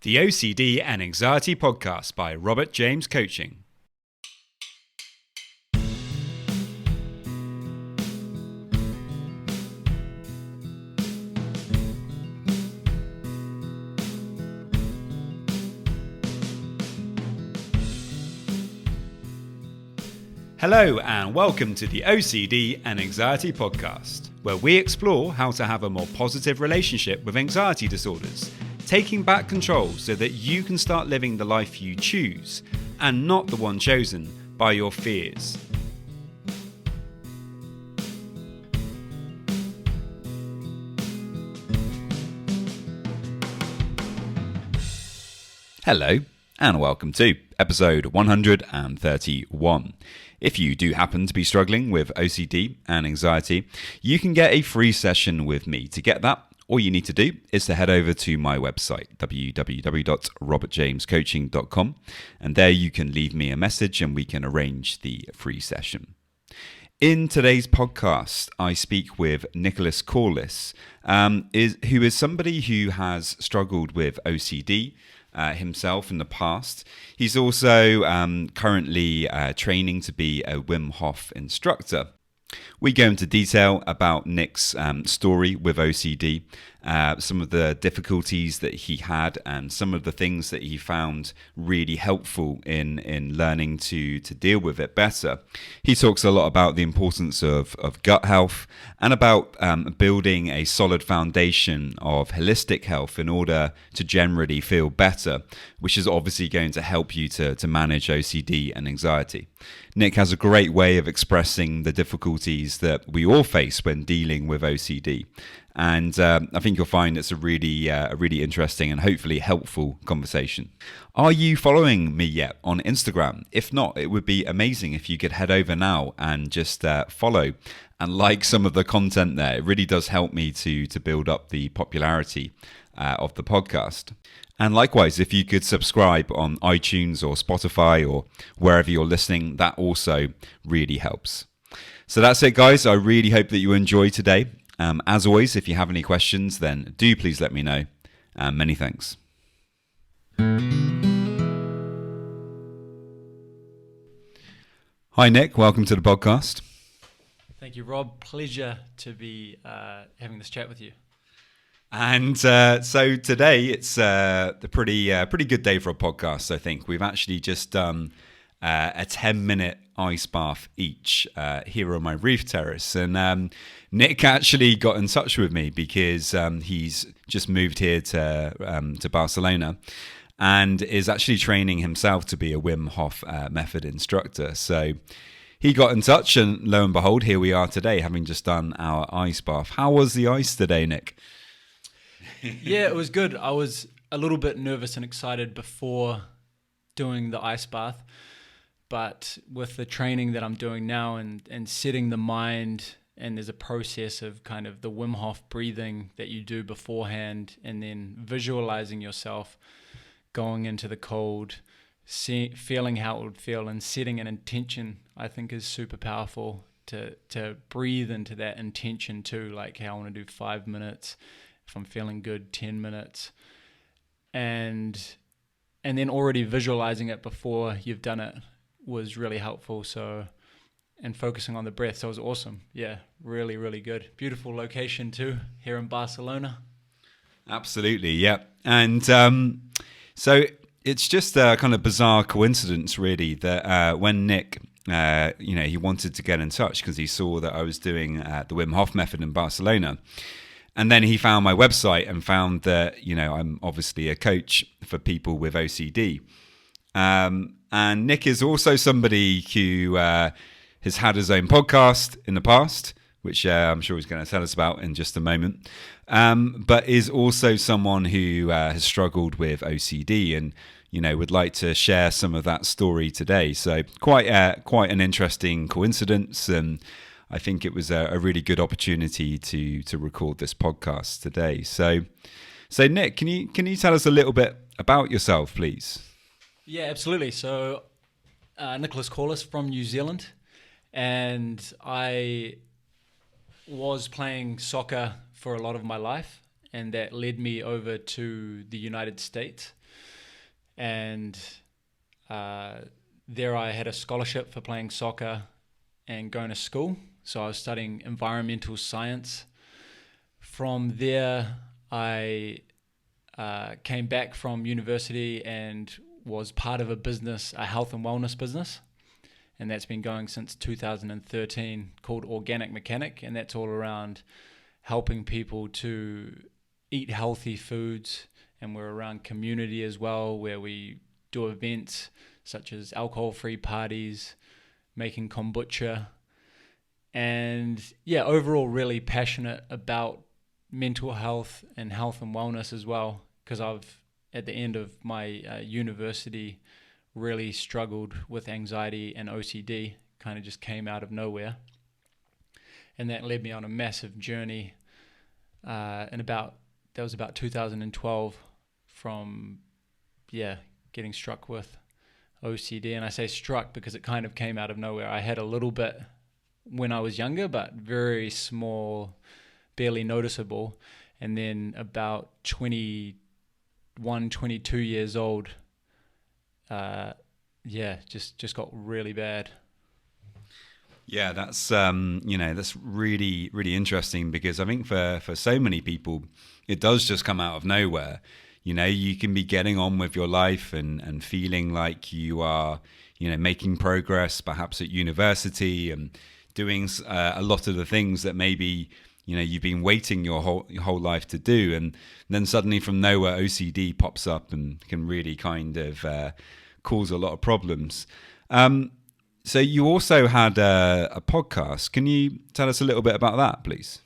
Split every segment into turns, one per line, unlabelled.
the OCD and Anxiety Podcast by Robert James Coaching. Hello and welcome to the OCD and Anxiety Podcast, where we explore how to have a more positive relationship with anxiety disorders, taking back control so that you can start living the life you choose and not the one chosen by your fears. Hello and welcome to episode 131. If you do happen to be struggling with OCD and anxiety, you can get a free session with me. To get that, all you need to do is to head over to my website, www.robertjamescoaching.com, and there you can leave me a message and we can arrange the free session. In today's podcast, I speak with Nicholas Corliss, who is somebody who has struggled with OCD himself in the past. He's also currently training to be a Wim Hof instructor. We go into detail about Nick's story with OCD, some of the difficulties that he had, and some of the things that he found really helpful in learning to deal with it better. He talks a lot about the importance of gut health and about building a solid foundation of holistic health in order to generally feel better, which is obviously going to help you to manage OCD and anxiety. Nick has a great way of expressing the difficulties that we all face when dealing with OCD. And I think you'll find it's a really interesting and hopefully helpful conversation. Are you following me yet on Instagram? If not, it would be amazing if you could head over now and just follow and like some of the content there. It really does help me to build up the popularity of the podcast. And likewise, if you could subscribe on iTunes or Spotify or wherever you're listening, that also really helps. So that's it, guys. I really hope that you enjoy today. As always, if you have any questions, then do please let me know. Many thanks. Hi, Nick. Welcome to the podcast.
Thank you, Rob. Pleasure to be having this chat with you.
And so today it's a pretty good day for a podcast, I think. We've actually just done a 10-minute ice bath each here on my roof terrace. And Nick actually got in touch with me because he's just moved here to Barcelona and is actually training himself to be a Wim Hof method instructor. So he got in touch and lo and behold, here we are today, having just done our ice bath. How was the ice today, Nick?
Yeah, it was good. I was a little bit nervous and excited before doing the ice bath, but with the training that I'm doing now and setting the mind, and there's a process of kind of the Wim Hof breathing that you do beforehand, and then visualizing yourself going into the cold, feeling how it would feel, and setting an intention, I think is super powerful to breathe into that intention too, like how I want to do 5 minutes. If I'm feeling good, 10 minutes, and then already visualizing it before you've done it was really helpful. So, and focusing on the breath, so it was awesome. Yeah, really, really good. Beautiful location too, here in Barcelona.
Absolutely, yeah. And so it's just a kind of bizarre coincidence, really, that when Nick, he wanted to get in touch because he saw that I was doing the Wim Hof method in Barcelona. And then he found my website and found that, I'm obviously a coach for people with OCD. And Nick is also somebody who has had his own podcast in the past, which I'm sure he's going to tell us about in just a moment, but is also someone who has struggled with OCD and, would like to share some of that story today. So quite an interesting coincidence, and I think it was a really good opportunity to record this podcast today. So Nick, can you tell us a little bit about yourself, please?
Yeah, absolutely. So Nicholas Corliss from New Zealand, and I was playing soccer for a lot of my life, and that led me over to the United States. And there I had a scholarship for playing soccer and going to school. So I was studying environmental science. From there, I came back from university and was part of a business, a health and wellness business. And that's been going since 2013, called Organic Mechanic. And that's all around helping people to eat healthy foods. And we're around community as well, where we do events such as alcohol-free parties, making kombucha. And yeah, overall really passionate about mental health and wellness as well, because I've, at the end of my university, really struggled with anxiety and OCD, kind of just came out of nowhere. And that led me on a massive journey that was about 2012, from getting struck with OCD. And I say struck because it kind of came out of nowhere. I had a little bit when I was younger, but very small, barely noticeable. And then about 21, 22 years old, just got really bad.
Yeah, that's that's really, really interesting, because I think for so many people, it does just come out of nowhere. You can be getting on with your life and feeling like you are, making progress, perhaps at university, and doing a lot of the things that maybe you've been waiting your whole life to do, and then suddenly from nowhere OCD pops up and can really kind of cause a lot of problems. So you also had a podcast. Can you tell us a little bit about that, please?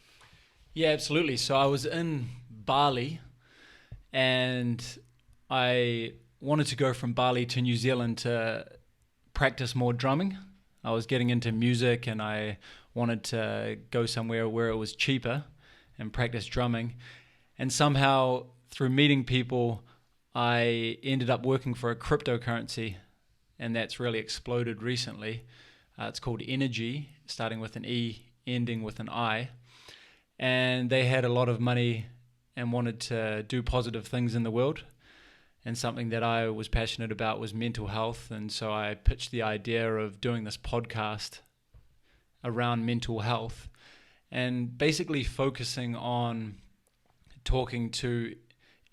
Yeah, absolutely. So I was in Bali, and I wanted to go from Bali to New Zealand to practice more drumming. I was getting into music, and I wanted to go somewhere where it was cheaper and practice drumming. And somehow, through meeting people, I ended up working for a cryptocurrency, and that's really exploded recently. It's called Energy, starting with an E, ending with an I. And they had a lot of money and wanted to do positive things in the world. And something that I was passionate about was mental health. And so I pitched the idea of doing this podcast around mental health, and basically focusing on talking to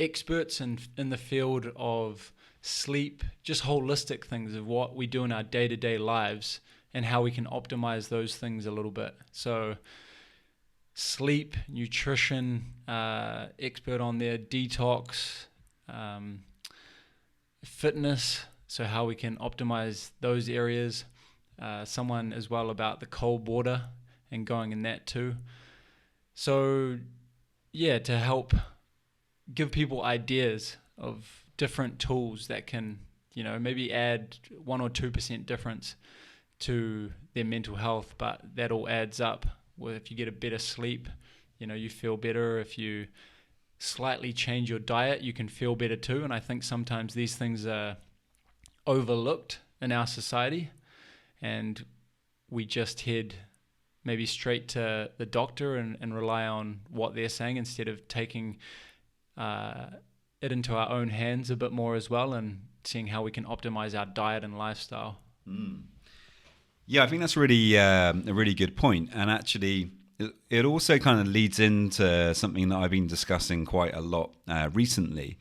experts in the field of sleep, just holistic things of what we do in our day-to-day lives and how we can optimize those things a little bit. So sleep, nutrition, expert on there, detox, fitness, so how we can optimize those areas. Someone as well about the cold water and going in that too. So yeah, to help give people ideas of different tools that can, maybe add 1 or 2% difference to their mental health, but that all adds up. Well, if you get a better sleep, you feel better. If you slightly change your diet, you can feel better too. And I think sometimes these things are overlooked in our society, and we just head maybe straight to the doctor and rely on what they're saying, instead of taking it into our own hands a bit more as well, and seeing how we can optimize our diet and lifestyle.
Yeah, I think that's really a really good point. And actually, it also kind of leads into something that I've been discussing quite a lot recently,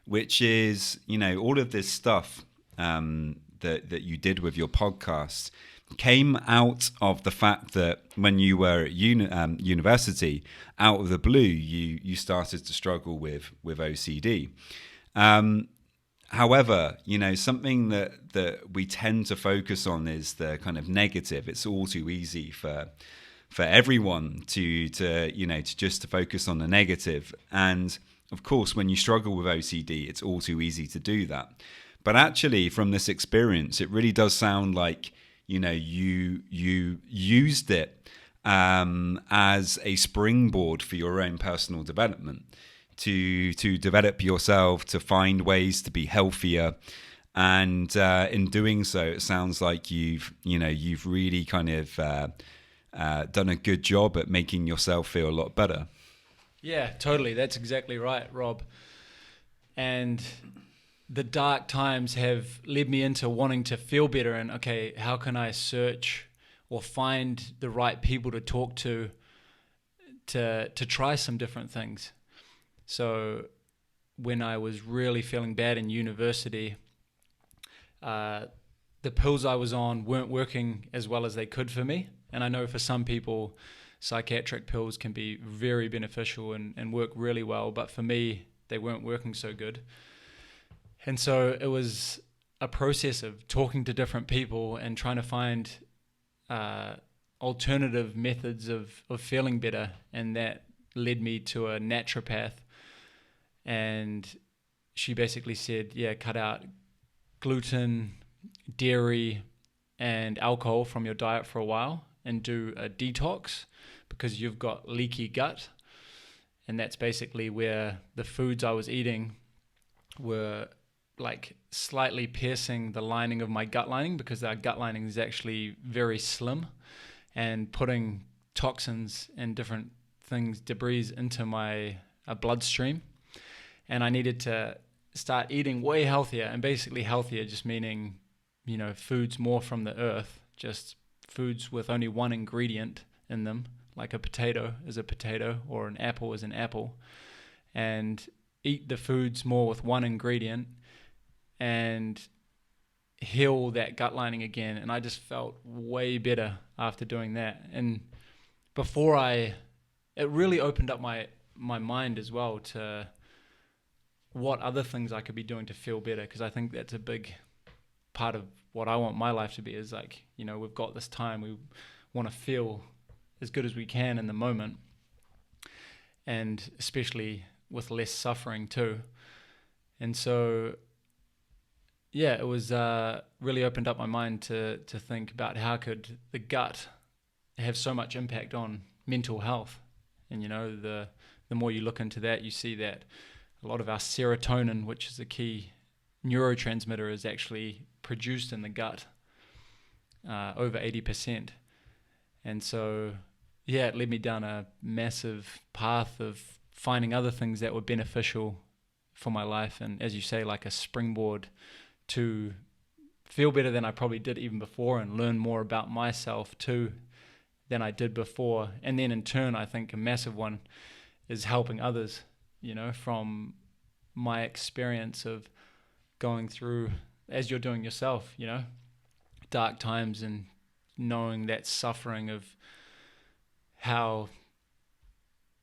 which is, all of this stuff that you did with your podcast came out of the fact that when you were at university, out of the blue, you started to struggle with OCD. However, something that we tend to focus on is the kind of negative. It's all too easy for everyone to just to focus on the negative. And of course, when you struggle with OCD, it's all too easy to do that. But actually, from this experience, it really does sound like you used it as a springboard for your own personal development, to develop yourself, to find ways to be healthier. And in doing so, it sounds like you've really kind of done a good job at making yourself feel a lot better.
Yeah, totally. That's exactly right, Rob. And the dark times have led me into wanting to feel better, and okay, how can I search or find the right people to talk to try some different things. So when I was really feeling bad in university, the pills I was on weren't working as well as they could for me. And I know for some people, psychiatric pills can be very beneficial and work really well, but for me, they weren't working so good. And so it was a process of talking to different people and trying to find alternative methods of feeling better. And that led me to a naturopath. And she basically said, yeah, cut out gluten, dairy, and alcohol from your diet for a while and do a detox because you've got leaky gut. And that's basically where the foods I was eating were like slightly piercing the lining of my gut lining, because our gut lining is actually very slim, and putting toxins and different things, debris into my bloodstream. And I needed to start eating way healthier, and basically healthier just meaning, you know, foods more from the earth, just foods with only one ingredient in them, like a potato is a potato or an apple is an apple, and eat the foods more with one ingredient and heal that gut lining again. And I just felt way better after doing that. And it really opened up my mind as well to what other things I could be doing to feel better, because I think that's a big part of what I want my life to be, is like, you know, we've got this time, we want to feel as good as we can in the moment, and especially with less suffering too. And so yeah, it was really opened up my mind to think about how could the gut have so much impact on mental health. And you know, the more you look into that, you see that a lot of our serotonin, which is a key neurotransmitter, is actually produced in the gut, over 80%. And so, yeah, it led me down a massive path of finding other things that were beneficial for my life. And as you say, like a springboard to feel better than I probably did even before, and learn more about myself too than I did before. And then in turn, I think a massive one is helping others, you know, from my experience of going through, as you're doing yourself, you know, dark times, and knowing that suffering of how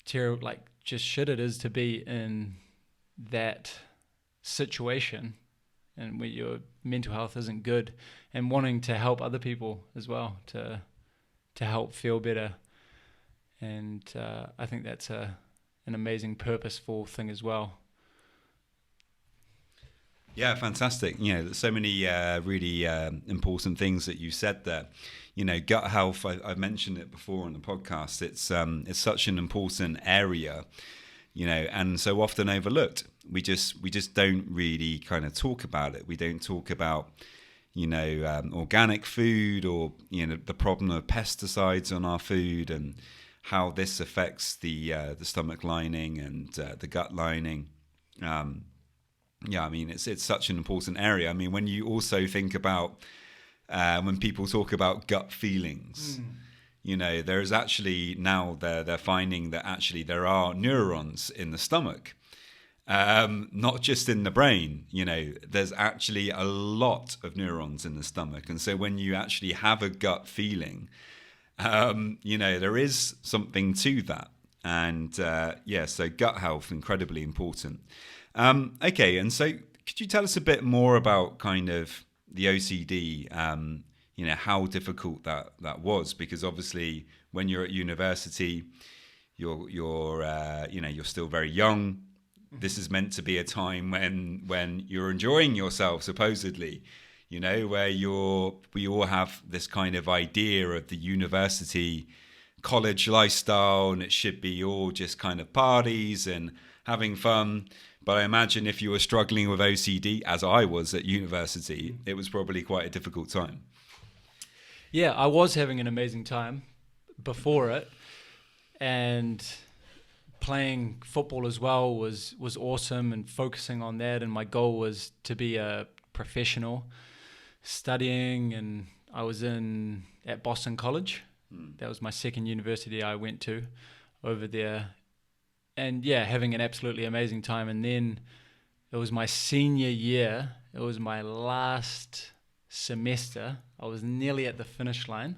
terrible, like just shit it is to be in that situation, and where your mental health isn't good, and wanting to help other people as well to help feel better. And I think that's an amazing, purposeful thing as well.
Yeah, fantastic. You know, there's so many really important things that you said there. You know, gut health, I've mentioned it before on the podcast. It's such an important area, you know, and so often overlooked. We just don't really kind of talk about it. We don't talk about, you know, organic food, or, you know, the problem of pesticides on our food, and how this affects the stomach lining and the gut lining. Yeah, I mean, it's such an important area. I mean, when you also think about when people talk about gut feelings, you know, there is actually now they're finding that actually there are neurons in the stomach, not just in the brain. You know, there's actually a lot of neurons in the stomach, and so when you actually have a gut feeling, you know, there is something to that. And yeah, so gut health, incredibly important. Okay, and so could you tell us a bit more about kind of the OCD, you know, how difficult that was? Because obviously when you're at university, you're you know, you're still very young. This is meant to be a time when you're enjoying yourself, supposedly, you know, where we all have this kind of idea of the university college lifestyle, and it should be all just kind of parties and having fun. But I imagine if you were struggling with OCD, as I was at university, it was probably quite a difficult time.
Yeah, I was having an amazing time before it. And playing football as well was awesome, and focusing on that. And my goal was to be a professional, studying, and I was at Boston College. That was my second university I went to over there. And yeah, having an absolutely amazing time. And then it was my senior year. It was my last semester. I was nearly at the finish line.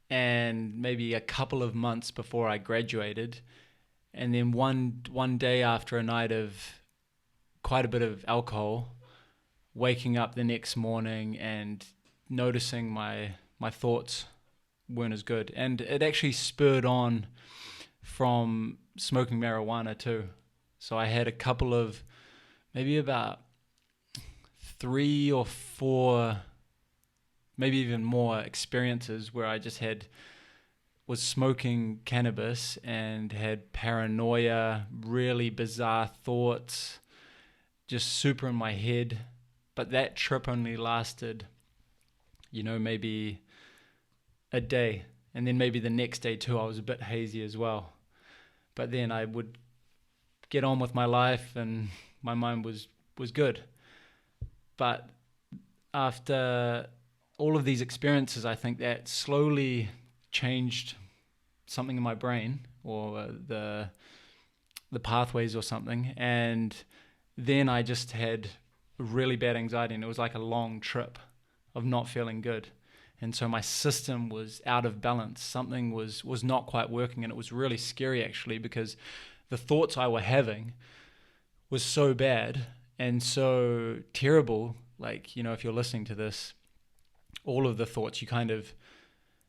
And maybe a couple of months before I graduated. And then one day after a night of quite a bit of alcohol, waking up the next morning and noticing my thoughts weren't as good. And it actually spurred on from smoking marijuana too. So I had a couple of, maybe about 3 or 4, maybe even more experiences where I just was smoking cannabis and had paranoia, really bizarre thoughts, just super in my head. But that trip only lasted, maybe a day. And then maybe the next day too, I was a bit hazy as well. But then I would get on with my life and my mind was good. But after all of these experiences, I think that slowly changed something in my brain, or the pathways or something. And then I just had really bad anxiety, and it was like a long trip of not feeling good. And so my system was out of balance. Something was not quite working, and it was really scary actually, because the thoughts I were having was so bad and so terrible. Like, if you're listening to this, all of the thoughts you kind of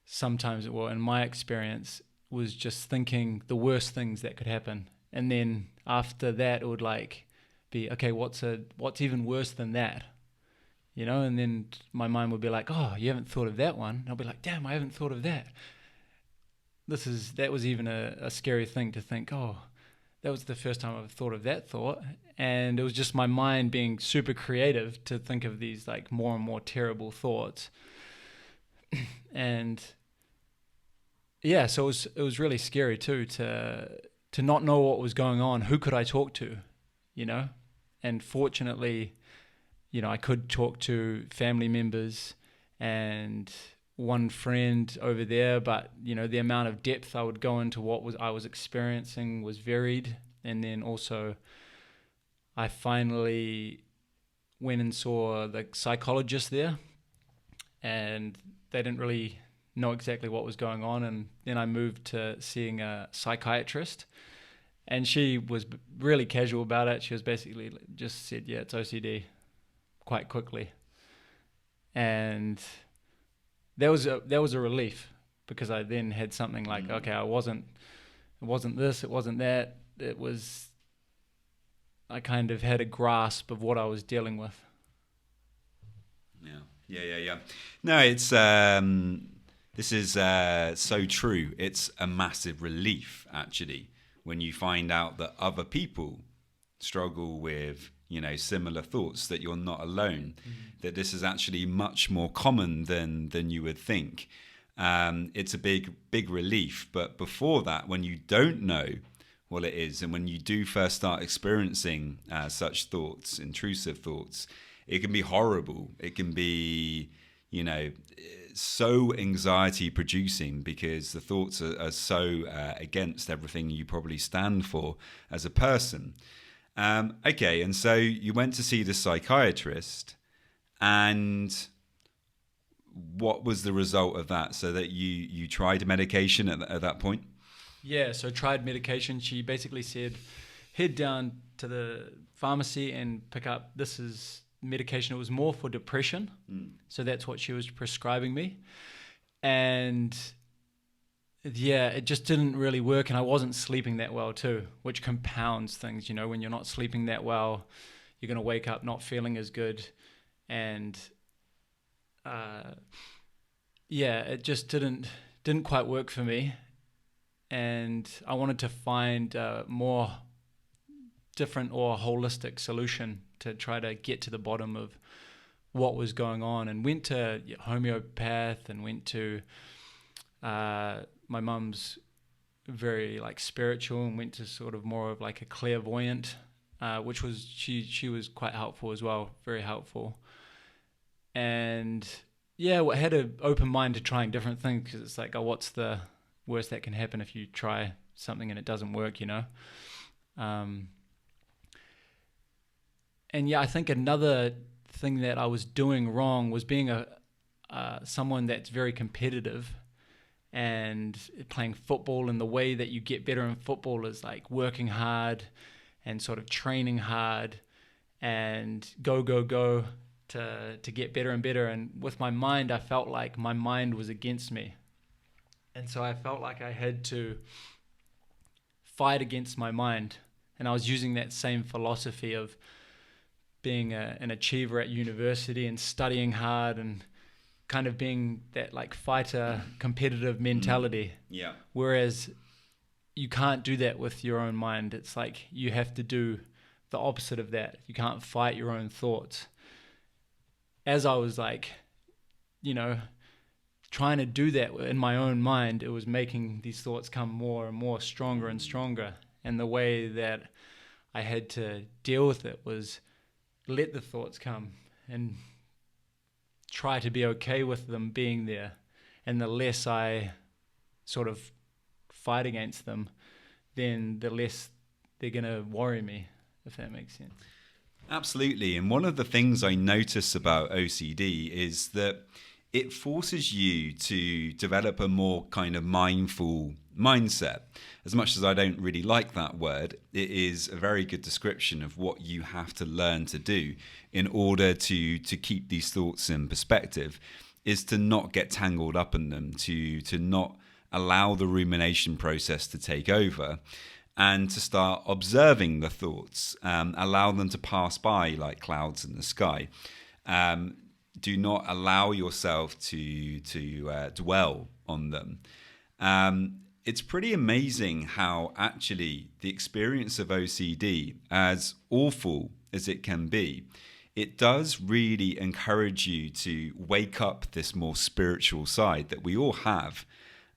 sometimes, well, in my experience, was just thinking the worst things that could happen. And then after that, it would be, okay, what's even worse than that? And then my mind would be like, oh, you haven't thought of that one. And I'll be like, damn, I haven't thought of that. That was even a scary thing to think, oh, that was the first time I've thought of that thought. And it was just my mind being super creative to think of these more and more terrible thoughts. And yeah, so it was really scary too, to not know what was going on. Who could I talk to, And fortunately, I could talk to family members and one friend over there, but the amount of depth I would go into I was experiencing was varied. And then also I finally went and saw the psychologist there, and they didn't really know exactly what was going on. And then I moved to seeing a psychiatrist, and she was really casual about it. She was basically just said, yeah, it's OCD, quite quickly. And that was a relief, because I then had something like, okay, it wasn't this, it wasn't that. I kind of had a grasp of what I was dealing with.
Yeah. No, it's this is so true. It's a massive relief, actually, when you find out that other people struggle with, similar thoughts, that you're not alone, that this is actually much more common than you would think. It's a big relief. But before that, when you don't know what it is, and when you do first start experiencing such thoughts, intrusive thoughts, it can be horrible. It can be, so anxiety producing, because the thoughts are so against everything you probably stand for as a person. Okay, and so you went to see the psychiatrist, and what was the result of that? So that you tried medication at that point?
Yeah, so tried medication. She basically said, head down to the pharmacy and pick up, this is medication. It was more for depression. So that's what she was prescribing me. And yeah, it just didn't really work. And I wasn't sleeping that well too, which compounds things. When you're not sleeping that well, you're going to wake up not feeling as good. And it just didn't quite work for me. And I wanted to find a more different or holistic solution to try to get to the bottom of what was going on, and went to homeopath, and went to my mum's very like spiritual and went to sort of more of like a clairvoyant, which was she was quite helpful as well, very helpful. And yeah, I had an open mind to trying different things, because it's like, oh, what's the worst that can happen if you try something and it doesn't work, you know? And yeah, I think another thing that I was doing wrong was being someone that's very competitive and playing football. And the way that you get better in football is like working hard and sort of training hard and go to get better and better. And with my mind, I felt like my mind was against me. And so I felt like I had to fight against my mind. And I was using that same philosophy of being an achiever at university and studying hard and kind of being that like fighter competitive mentality.
Yeah.
Whereas you can't do that with your own mind. It's like you have to do the opposite of that. You can't fight your own thoughts. As I was like, you know, trying to do that in my own mind, it was making these thoughts come more and more stronger and stronger. And the way that I had to deal with it was let the thoughts come and try to be okay with them being there. And the less I sort of fight against them, then the less they're going to worry me, if that makes sense.
Absolutely. And one of the things I notice about OCD is that it forces you to develop a more kind of mindful mindset. As much as I don't really like that word, it is a very good description of what you have to learn to do in order to keep these thoughts in perspective, is to not get tangled up in them, to not allow the rumination process to take over, and to start observing the thoughts, allow them to pass by like clouds in the sky. Do not allow yourself to dwell on them. It's pretty amazing how actually the experience of OCD, as awful as it can be, it does really encourage you to wake up this more spiritual side that we all have,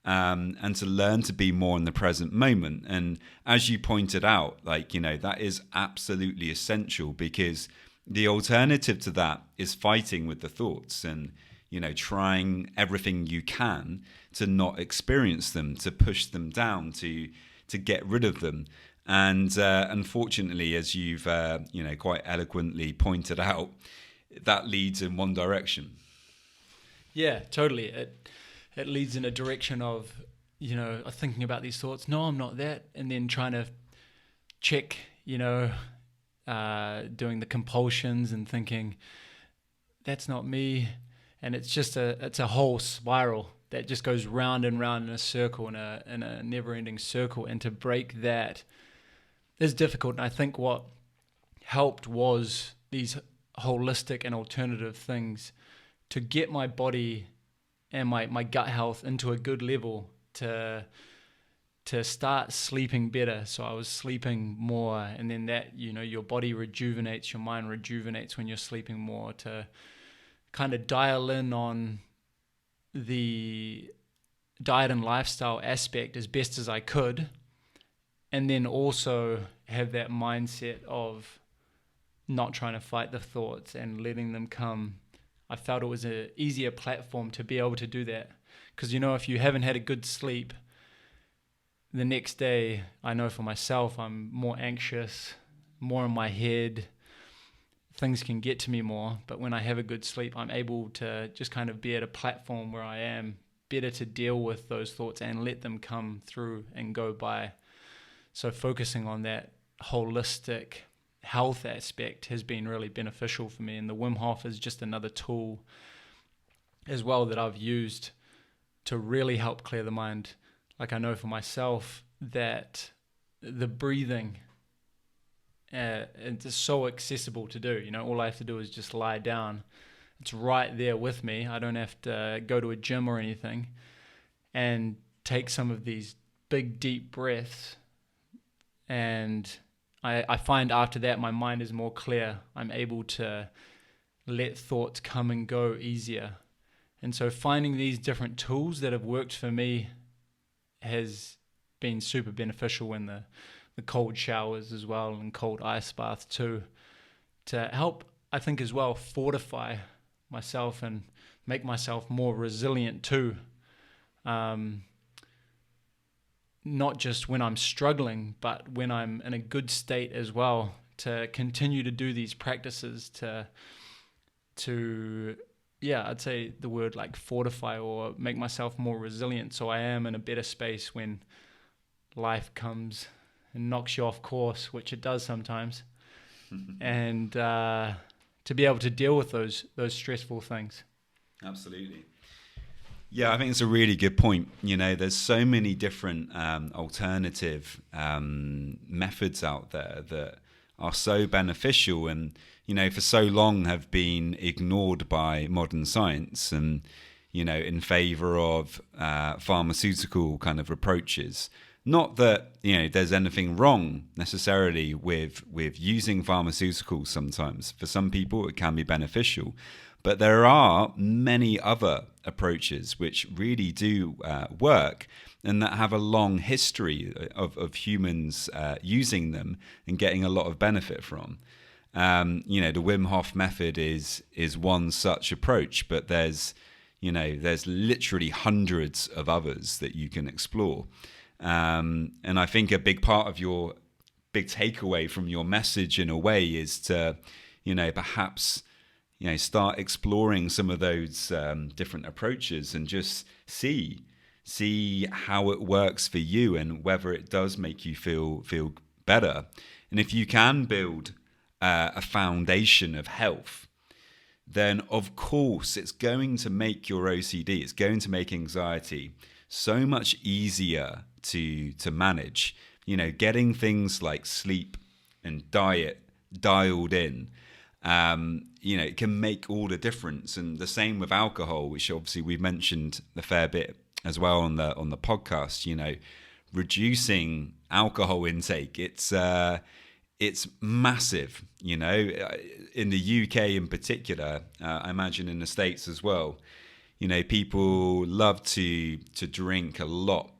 and to learn to be more in the present moment. And as you pointed out, like, you know, that is absolutely essential, because the alternative to that is fighting with the thoughts and, you know, trying everything you can to not experience them, to push them down, to get rid of them. And unfortunately, as you've quite eloquently pointed out, that leads in one direction.
Yeah, totally. It leads in a direction of, you know, thinking about these thoughts. No, I'm not that, and then trying to check, you know, doing the compulsions and thinking that's not me. And it's just a whole spiral that just goes round and round in a circle, in a never-ending circle. And to break that is difficult. And I think what helped was these holistic and alternative things to get my body and my gut health into a good level, to start sleeping better. So I was sleeping more, and then that, you know, your body rejuvenates, your mind rejuvenates when you're sleeping more, to kind of dial in on the diet and lifestyle aspect as best as I could, and then also have that mindset of not trying to fight the thoughts and letting them come. I felt it was an easier platform to be able to do that, because, you know, if you haven't had a good sleep, the next day, I know for myself, I'm more anxious, more in my head. Things can get to me more. But when I have a good sleep, I'm able to just kind of be at a platform where I am better to deal with those thoughts and let them come through and go by. So focusing on that holistic health aspect has been really beneficial for me. And the Wim Hof is just another tool as well that I've used to really help clear the mind. Like, I know for myself that the breathing, it's so accessible to do. You know, all I have to do is just lie down. It's right there with me. I don't have to go to a gym or anything, and take some of these big, deep breaths. And I find after that, my mind is more clear. I'm able to let thoughts come and go easier. And so finding these different tools that have worked for me has been super beneficial in the cold showers as well, and cold ice baths too, to help, I think, as well, fortify myself and make myself more resilient too. Not just when I'm struggling, but when I'm in a good state as well, to continue to do these practices to I'd say the word like fortify, or make myself more resilient, so I am in a better space when life comes and knocks you off course, which it does sometimes, and to be able to deal with those stressful things.
Absolutely. Yeah, I think it's a really good point. There's so many different alternative methods out there that are so beneficial, and for so long have been ignored by modern science, and in favor of pharmaceutical kind of approaches. Not that there's anything wrong necessarily with using pharmaceuticals. Sometimes for some people it can be beneficial, but there are many other approaches which really do work, and that have a long history of humans using them and getting a lot of benefit from. The Wim Hof method is one such approach, but there's literally hundreds of others that you can explore. And I think a big part of your big takeaway from your message, in a way, is to, perhaps, start exploring some of those different approaches, and just see how it works for you, and whether it does make you feel better. And if you can build a foundation of health, then of course it's going to make your OCD, it's going to make anxiety so much easier to manage. Getting things like sleep and diet dialed in, it can make all the difference. And the same with alcohol, which obviously we've mentioned a fair bit as well on the podcast. Reducing alcohol intake, it's massive. In the UK in particular, I imagine in the States as well. People love to drink a lot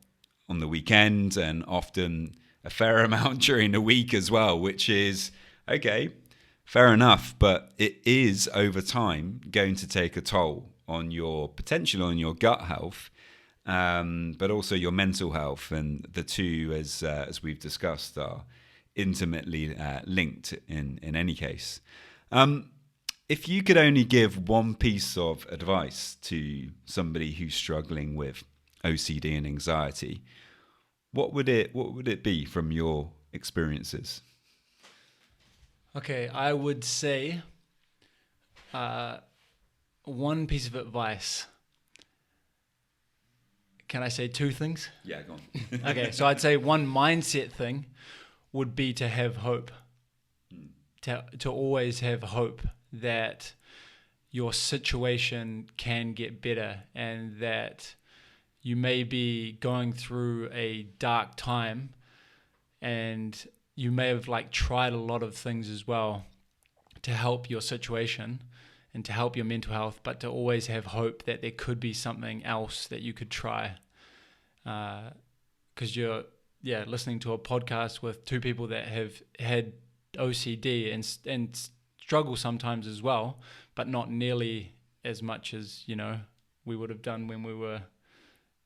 on the weekend, and often a fair amount during the week as well, which is okay, fair enough, but it is over time going to take a toll on your gut health, but also your mental health, and the two, as we've discussed, are intimately linked in any case. If you could only give one piece of advice to somebody who's struggling with OCD and anxiety, what would it be from your experiences?
Okay, I would say one piece of advice. Can I say two things?
Yeah, go on.
Okay, so I'd say one mindset thing would be to have hope. To always have hope that your situation can get better, and that you may be going through a dark time, and you may have tried a lot of things as well to help your situation and to help your mental health, but to always have hope that there could be something else that you could try. Because you're listening to a podcast with two people that have had OCD and struggle sometimes as well, but not nearly as much as we would have done when we were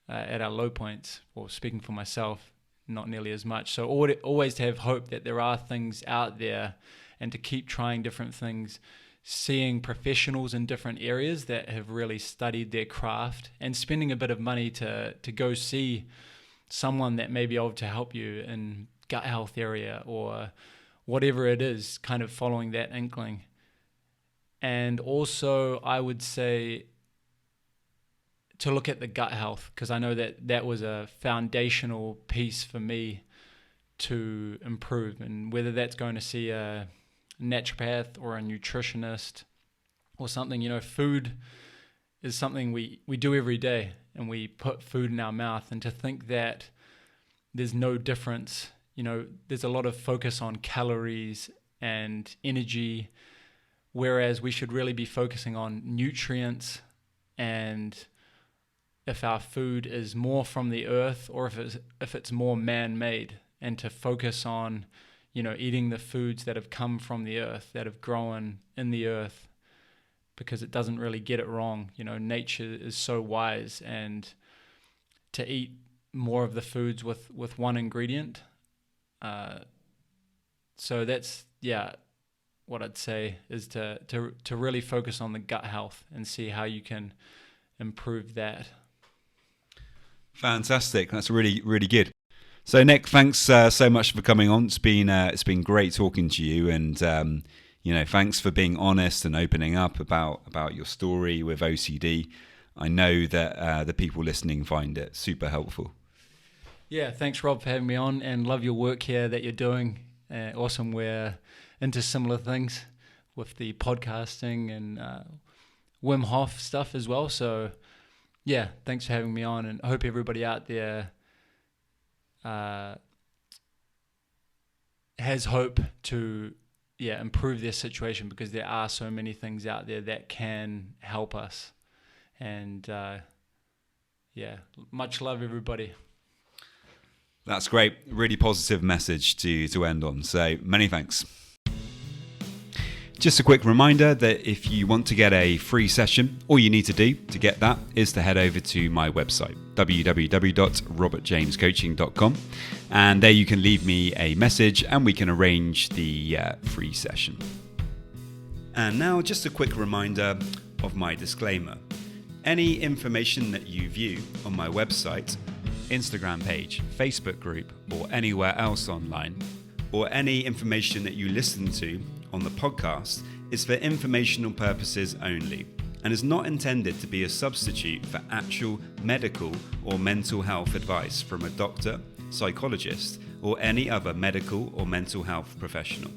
at our low points. Or speaking for myself, not nearly as much. So always to have hope that there are things out there, and to keep trying different things, seeing professionals in different areas that have really studied their craft, and spending a bit of money to go see someone that may be able to help you in gut health area, or whatever it is, kind of following that inkling. And also I would say to look at the gut health, because I know that was a foundational piece for me to improve, and whether that's going to see a naturopath or a nutritionist or something, food is something we do every day, and we put food in our mouth, and to think that there's no difference, there's a lot of focus on calories and energy, whereas we should really be focusing on nutrients and if our food is more from the earth or if it's more man-made, and to focus on, eating the foods that have come from the earth, that have grown in the earth, because it doesn't really get it wrong. Nature is so wise, and to eat more of the foods with one ingredient. So that's, what I'd say is to really focus on the gut health and see how you can improve that.
Fantastic. That's really, really good. So Nick, thanks so much for coming on. It's been great talking to you, and thanks for being honest and opening up about your story with OCD. I know that the people listening find it super helpful.
Yeah, thanks Rob for having me on, and love your work here that you're doing. Awesome. We're into similar things with the podcasting and Wim Hof stuff as well. So yeah, thanks for having me on, and I hope everybody out there has hope to improve their situation, because there are so many things out there that can help us. And much love, everybody.
That's great. Really positive message to end on. So many thanks. Just a quick reminder that if you want to get a free session, all you need to do to get that is to head over to my website, www.robertjamescoaching.com, and there you can leave me a message and we can arrange the free session. And now just a quick reminder of my disclaimer. Any information that you view on my website, Instagram page, Facebook group, or anywhere else online, or any information that you listen to on the podcast is for informational purposes only and is not intended to be a substitute for actual medical or mental health advice from a doctor, psychologist, or any other medical or mental health professional.